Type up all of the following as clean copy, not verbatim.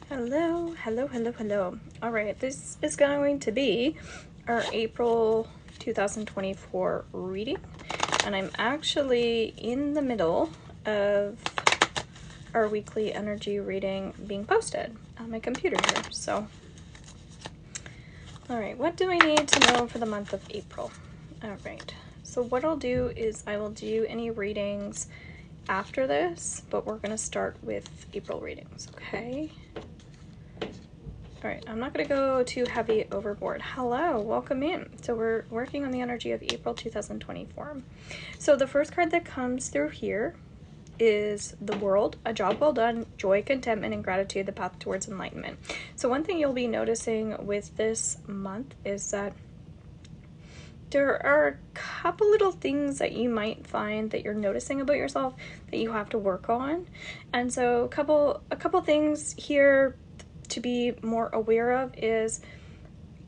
Hello, hello, hello, hello. All right, this is going to be our April 2024 reading, and I'm actually in the middle of our weekly energy reading being posted on my computer here. So, all right, what do I need to know for the month of April? All right, so what I'll do is I will do any readings after this, but we're going to start with April readings, okay? All right, I'm not going to go too heavy overboard. Hello, welcome in. So we're working on the energy of April 2024. So the first card that comes through here is the World, a job well done, joy, contentment, and gratitude, the path towards enlightenment. So one thing you'll be noticing with this month is that there are a couple little things that you might find that you're noticing about yourself that you have to work on. And so a couple things here to be more aware of is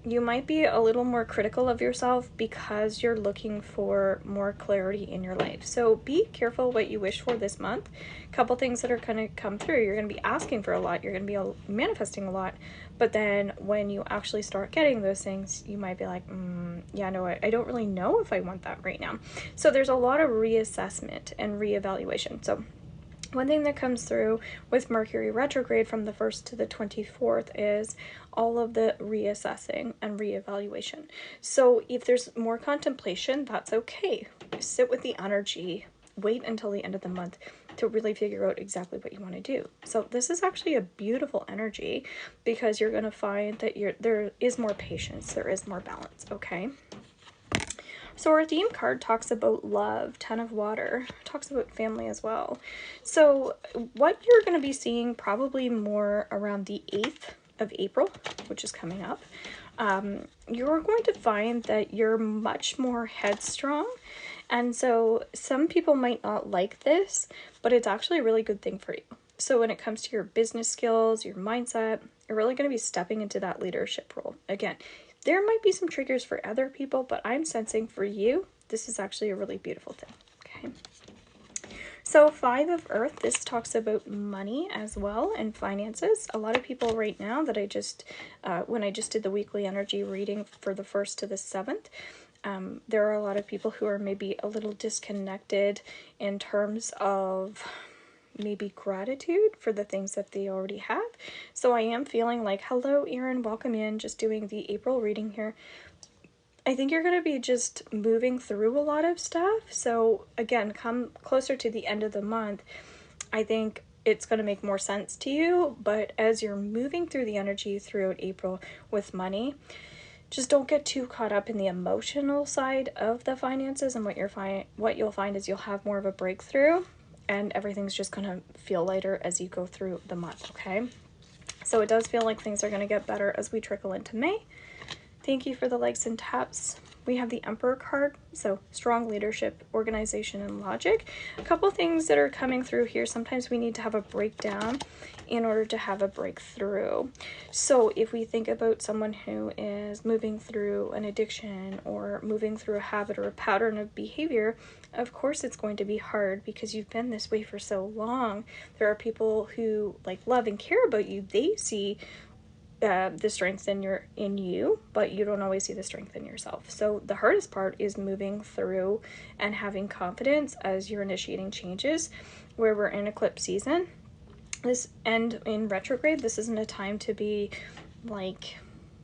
you might be a little more critical of yourself because you're looking for more clarity in your life. So be careful what you wish for this month. A couple things that are going to come through. You're going to be asking for a lot. You're going to be manifesting a lot. But then when you actually start getting those things, you might be like, yeah, no, I don't really know if I want that right now. So there's a lot of reassessment and reevaluation. So one thing that comes through with Mercury retrograde from the 1st to the 24th is all of the reassessing and reevaluation. So if there's more contemplation, that's okay. Sit with the energy, wait until the end of the month to really figure out exactly what you want to do. So this is actually a beautiful energy because you're going to find that there is more patience, there is more balance, okay? So our theme card talks about love, 10 of water, talks about family as well. So what you're going to be seeing probably more around the 8th of April, which is coming up, you're going to find that you're much more headstrong. And so some people might not like this, but it's actually a really good thing for you. So when it comes to your business skills, your mindset, you're really going to be stepping into that leadership role. Again, there might be some triggers for other people, but I'm sensing for you, this is actually a really beautiful thing, okay? So 5 of Earth, this talks about money as well and finances. A lot of people right now that when I just did the weekly energy reading for the 1st to the 7th, there are a lot of people who are maybe a little disconnected in terms of maybe gratitude for the things that they already have. So I am feeling like, hello, Erin, welcome in, just doing the April reading here. I think you're going to be just moving through a lot of stuff. So again, come closer to the end of the month, I think it's going to make more sense to you. But as you're moving through the energy throughout April with money, just don't get too caught up in the emotional side of the finances. And what you'll find is you'll have more of a breakthrough and everything's just going to feel lighter as you go through the month, okay? So it does feel like things are going to get better as we trickle into May. Thank you for the likes and taps. We have the Emperor card, so strong leadership, organization, and logic. A couple things that are coming through here. Sometimes we need to have a breakdown in order to have a breakthrough. So if we think about someone who is moving through an addiction or moving through a habit or a pattern of behavior, of course it's going to be hard because you've been this way for so long. There are people who love and care about you. They see the strength in you, but you don't always see the strength in yourself. So the hardest part is moving through and having confidence as you're initiating changes. Where we're in eclipse season, and in retrograde, this isn't a time to be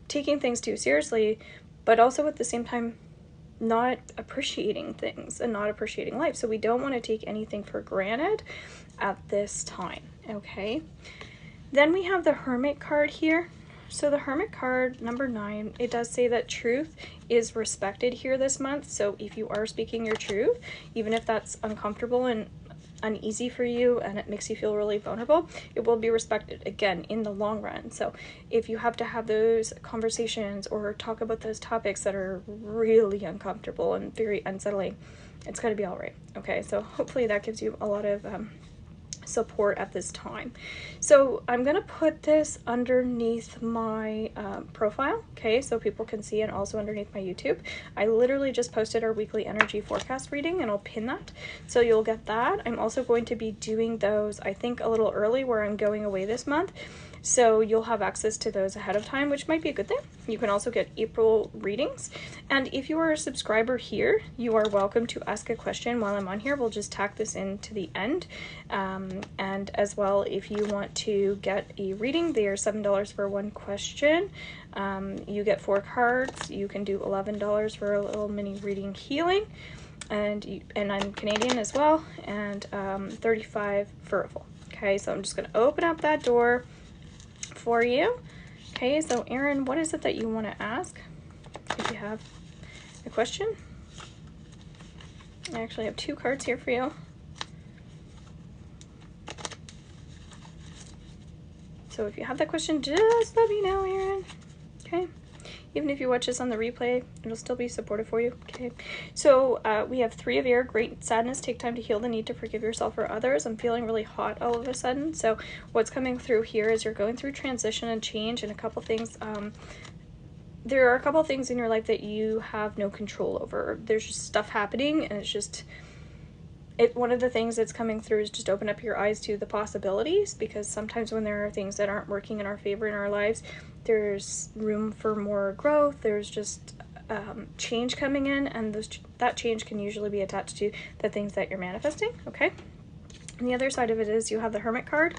taking things too seriously, but also at the same time not appreciating things and not appreciating life. So we don't want to take anything for granted at this time, okay? Then we have the Hermit card here. So the Hermit card, number 9, it does say that truth is respected here this month. So if you are speaking your truth, even if that's uncomfortable and uneasy for you and it makes you feel really vulnerable, it will be respected again in the long run. So if you have to have those conversations or talk about those topics that are really uncomfortable and very unsettling, it's going to be all right. Okay, so hopefully that gives you a lot of support at this time. So I'm gonna put this underneath my profile, okay, so people can see, and also underneath my YouTube. I literally just posted our weekly energy forecast reading, and I'll pin that, so you'll get that. I'm also going to be doing those, I think, a little early, where I'm going away this month, so you'll have access to those ahead of time, which might be a good thing. You can also get April readings, and if you are a subscriber here, you are welcome to ask a question while I'm on here. We'll just tack this in to the end. And as well, if you want to get a reading, they are $7 for one question. You get 4 cards. You can do $11 for a little mini reading healing, and I'm Canadian as well, and $35 for a full. Okay, so I'm just going to open up that door for you. Okay, so Erin, what is it that you want to ask? If you have a question, I actually have 2 cards here for you. So if you have that question, just let me know, Erin. Okay. Even if you watch this on the replay, it'll still be supportive for you. Okay. So we have 3 of air. Great sadness. Take time to heal the need to forgive yourself or others. I'm feeling really hot all of a sudden. So what's coming through here is you're going through transition and change, and a couple things. There are a couple things in your life that you have no control over. There's just stuff happening, and it's just... one of the things that's coming through is just open up your eyes to the possibilities, because sometimes when there are things that aren't working in our favor in our lives, there's room for more growth. There's just change coming in, and that change can usually be attached to the things that you're manifesting, okay? And the other side of it is you have the Hermit card.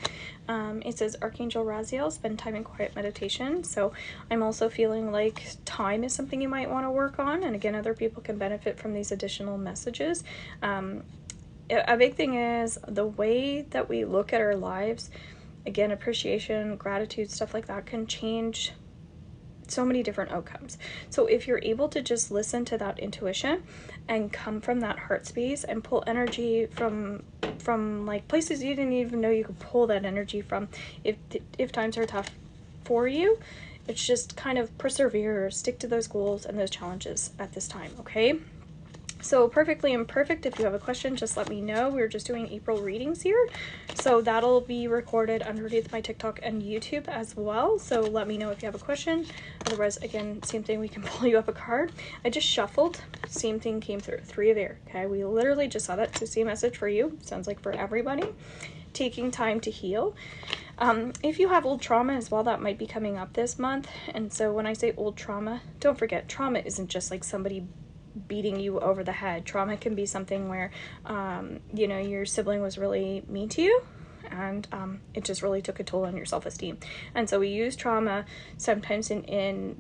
It says Archangel Raziel, spend time in quiet meditation. So I'm also feeling like time is something you might want to work on, and again, other people can benefit from these additional messages. A big thing is the way that we look at our lives. Again, appreciation, gratitude, stuff like that can change so many different outcomes. So if you're able to just listen to that intuition and come from that heart space and pull energy from like places you didn't even know you could pull that energy from, if times are tough for you, it's just kind of persevere, stick to those goals and those challenges at this time, okay? So perfectly imperfect, if you have a question, just let me know. We're just doing April readings here, so that'll be recorded underneath my TikTok and YouTube as well, so let me know if you have a question. Otherwise, again, same thing, we can pull you up a card. I just shuffled, same thing came through, 3 of air. Okay, we literally just saw that, to see a message for you, sounds like for everybody. Taking time to heal. If you have old trauma as well, that might be coming up this month. And so when I say old trauma, don't forget, trauma isn't just like somebody beating you over the head. Trauma can be something where, you know, your sibling was really mean to you, and it just really took a toll on your self-esteem. And so we use trauma sometimes in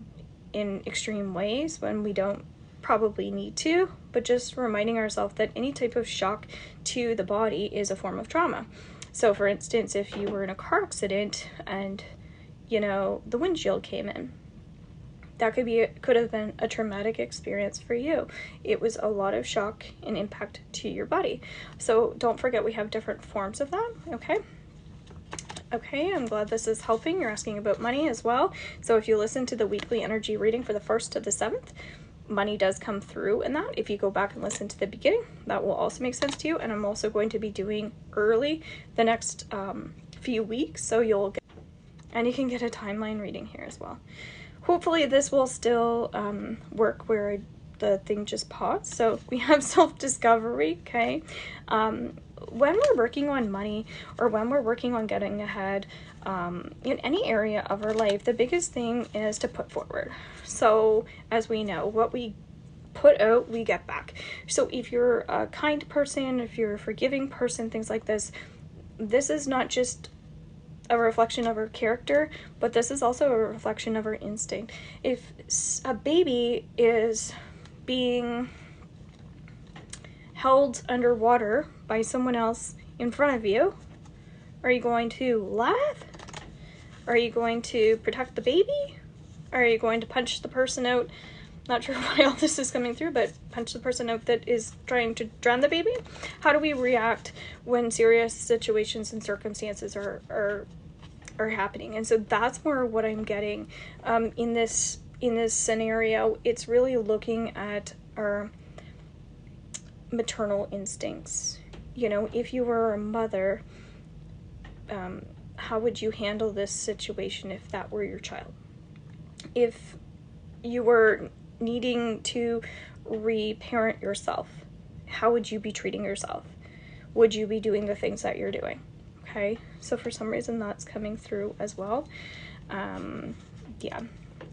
extreme ways when we don't probably need to, but just reminding ourselves that any type of shock to the body is a form of trauma. So for instance, if you were in a car accident and, you know, the windshield came in, that could have been a traumatic experience for you. It was a lot of shock and impact to your body. So don't forget, we have different forms of that, okay? Okay, I'm glad this is helping. You're asking about money as well. So if you listen to the weekly energy reading for the 1st to the 7th, money does come through in that. If you go back and listen to the beginning, that will also make sense to you. And I'm also going to be doing early the next few weeks, so you'll get, and you can get a timeline reading here as well. Hopefully this will still work where the thing just paused. So we have self-discovery, okay? When we're working on money, or when we're working on getting ahead in any area of our life, the biggest thing is to put forward. So as we know, what we put out, we get back. So if you're a kind person, if you're a forgiving person, things like this, this is not just a reflection of our character, but this is also a reflection of our instinct. If a baby is being held underwater by someone else in front of you, are you going to laugh? Are you going to protect the baby? Are you going to punch the person out? Not sure why all this is coming through, but punch the person out that is trying to drown the baby? How do we react when serious situations and circumstances are happening? And so that's more what I'm getting in this scenario. It's really looking at our maternal instincts. You know, if you were a mother, how would you handle this situation if that were your child? If you were needing to reparent yourself, how would you be treating yourself? Would you be doing the things that you're doing? Okay, so for some reason that's coming through as well. Yeah,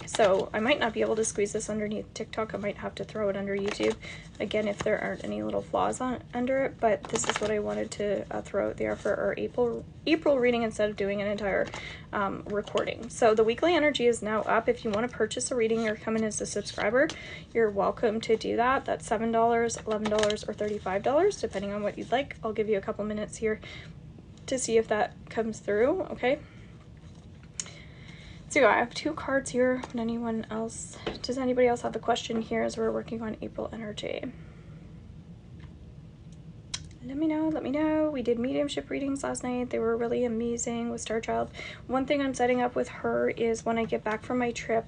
so I might not be able to squeeze this underneath TikTok. I might have to throw it under YouTube again if there aren't any little flaws under it, but this is what I wanted to throw out there for our April reading instead of doing an entire recording. So the weekly energy is now up. If you want to purchase a reading or come in as a subscriber, you're welcome to do that. That's $7, $11, or $35 depending on what you'd like. I'll give you a couple minutes here to see if that comes through. Okay, so I have 2 cards here. Does anybody else have a question here as we're working on April energy? Let me know. We did mediumship readings last night. They were really amazing with Star Child. One thing I'm setting up with her is when I get back from my trip,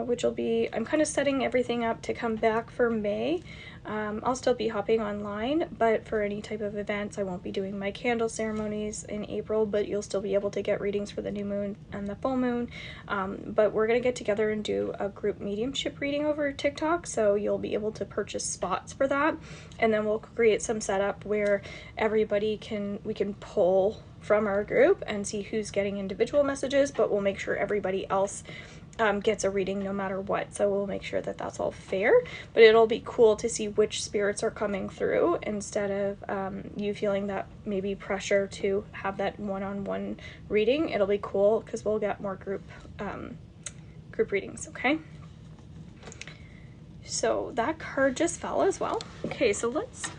which will be, I'm kind of setting everything up to come back for May. I'll still be hopping online, but for any type of events, I won't be doing my candle ceremonies in April, but you'll still be able to get readings for the new moon and the full moon. But we're going to get together and do a group mediumship reading over TikTok, so you'll be able to purchase spots for that, and then we'll create some setup where we can pull from our group and see who's getting individual messages, but we'll make sure everybody else gets a reading no matter what. So we'll make sure that that's all fair, but it'll be cool to see which spirits are coming through instead of you feeling that maybe pressure to have that one-on-one reading. It'll be cool because we'll get more group readings. Okay, so that card just fell as well. Okay, so let's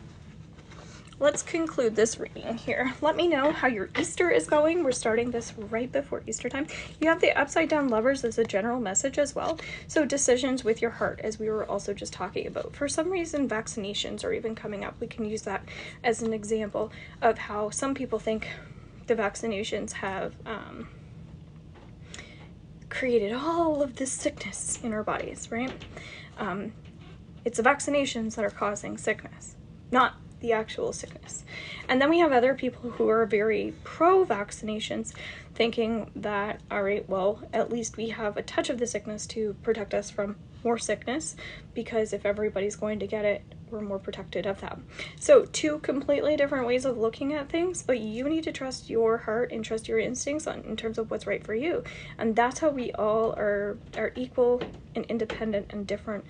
conclude this reading here. Let me know how your Easter is going. We're starting this right before Easter time. You have the upside down lovers as a general message as well. So decisions with your heart, as we were also just talking about. For some reason, vaccinations are even coming up. We can use that as an example of how some people think the vaccinations have created all of this sickness in our bodies, right? It's the vaccinations that are causing sickness, not the actual sickness. And then we have other people who are very pro vaccinations, thinking that, all right, well, at least we have a touch of the sickness to protect us from more sickness, because if everybody's going to get it, we're more protected of that. So 2 completely different ways of looking at things, but you need to trust your heart and trust your instincts in terms of what's right for you. And that's how we all are equal and independent and different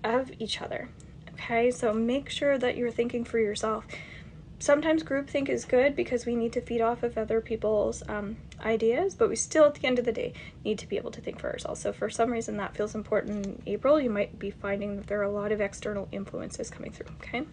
of each other. Okay, so make sure that you're thinking for yourself. Sometimes groupthink is good because we need to feed off of other people's ideas, but we still, at the end of the day, need to be able to think for ourselves. So for some reason that feels important in April. You might be finding that there are a lot of external influences coming through, okay?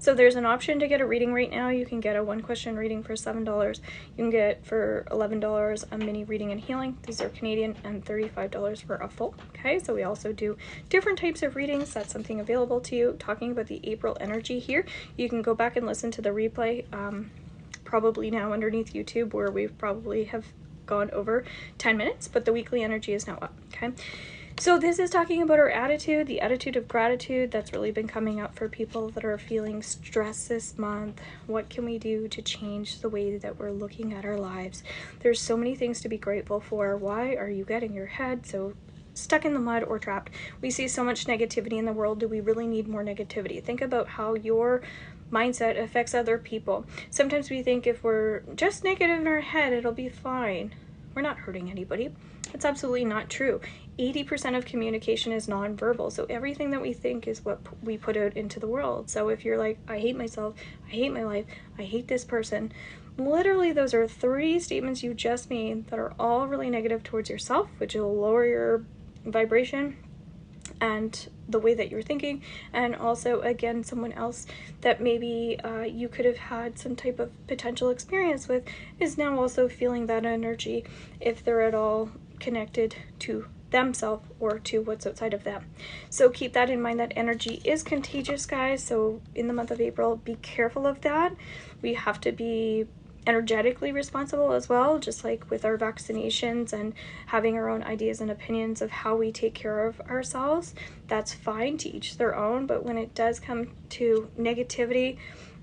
So there's an option to get a reading right now. You can get a 1-question reading for $7. You can get for $11 a mini reading and healing. These are Canadian, and $35 for a full. Okay, so we also do different types of readings. That's something available to you. Talking about the April energy here, you can go back and listen to the replay probably now underneath YouTube, where we probably have gone over 10 minutes, but the weekly energy is now up. Okay, so this is talking about our attitude, the attitude of gratitude. That's really been coming up for people that are feeling stress this month. What can we do to change the way that we're looking at our lives? There's so many things to be grateful for. Why are you getting your head so stuck in the mud or trapped? We see so much negativity in the world. Do we really need more negativity? Think about how your mindset affects other people. Sometimes we think if we're just negative in our head, it'll be fine. We're not hurting anybody. It's absolutely not true. 80% of communication is nonverbal, so everything that we think is what we put out into the world. So if you're like, I hate myself, I hate my life, I hate this person, literally those are 3 statements you just made that are all really negative towards yourself, which will lower your vibration and the way that you're thinking. And also, again, someone else that maybe you could have had some type of potential experience with is now also feeling that energy, if they're at all connected to themselves or to what's outside of them. So keep that in mind, that energy is contagious, guys. So in the month of April, be careful of that. We have to be energetically responsible as well, just like with our vaccinations and having our own ideas and opinions of how we take care of ourselves. That's fine, to each their own, but when it does come to negativity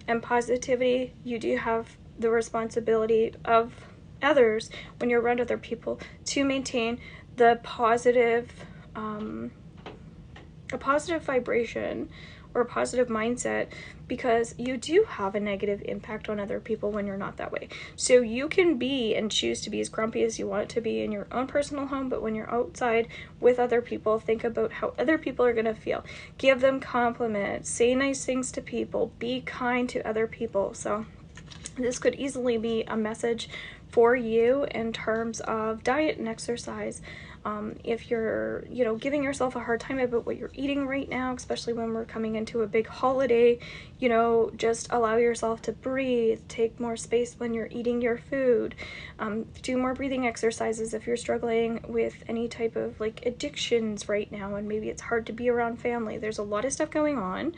and positivity, you do have the responsibility of others when you're around other people to maintain the positive, a positive vibration or a positive mindset, because you do have a negative impact on other people when you're not that way. So you can be and choose to be as grumpy as you want to be in your own personal home, but when you're outside with other people, think about how other people are going to feel. Give them compliments, say nice things to people, be kind to other people. So this could easily be a message for you in terms of diet and exercise. If you're, giving yourself a hard time about what you're eating right now, especially when we're coming into a big holiday, just allow yourself to breathe, take more space when you're eating your food, do more breathing exercises if you're struggling with any type of like addictions right now and maybe it's hard to be around family. There's a lot of stuff going on,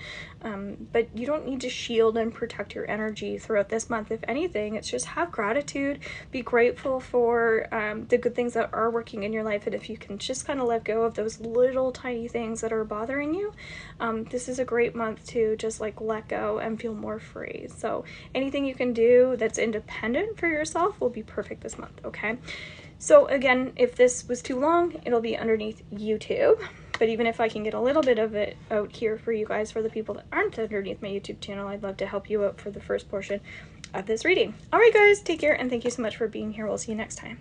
but you don't need to shield and protect your energy throughout this month. If anything, it's just have gratitude, be grateful for the good things that are working in your life, and if you can just kind of let go of those little tiny things that are bothering you, this is a great month to just like let go and feel more free. So anything you can do that's independent for yourself will be perfect this month, okay? So again, if this was too long, it'll be underneath YouTube. But even if I can get a little bit of it out here for you guys, for the people that aren't underneath my YouTube channel, I'd love to help you out for the first portion of this reading. All right, guys, take care, and thank you so much for being here. We'll see you next time.